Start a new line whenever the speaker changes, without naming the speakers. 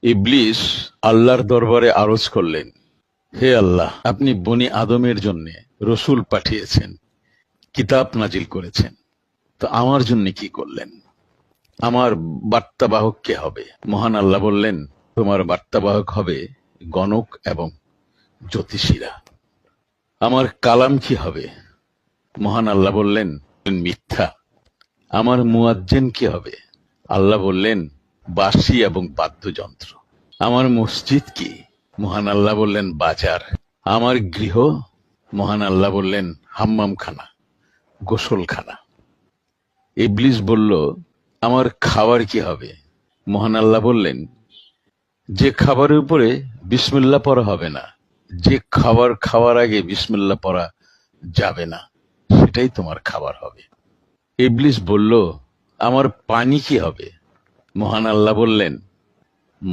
ইবলিস আল্লাহর দরবারে আরজ করলেন, হে আল্লাহ, আপনি বনি আদমের জন্য রসুল পাঠিয়েছেন, কিতাব নাজিল করেছেন, তো আমার জন্য কি করলেন? আমার বার্তাবাহক কে হবে? মহান আল্লাহ বললেন, তোমার বার্তাবাহক হবে গণক এবং জ্যোতিষীরা। আমার কালাম কি হবে? মহান আল্লাহ বললেন, মিথ্যা। আমার মুয়াজ্জিন কি হবে? আল্লাহ বললেন, বাঁশি এবং বাদ্যযন্ত্র। আমার মসজিদ কি? মহান আল্লাহ বললেন, বাজার। আমার গৃহ? মহান আল্লাহ বললেন, হাম্মামখানা, গোসলখানা। ইবলিস বলল, আমার খাবার কি হবে? মহান আল্লাহ বললেন, যে খাবারের উপরে বিসমিল্লাহ পড়া হবে না, যে খাবার খাওয়ার আগে বিসমিল্লাহ পড়া যাবে না, সেটাই তোমার খাবার হবে। ইবলিস বলল, আমার পানি কি হবে? মহান আল্লাহ বললেন,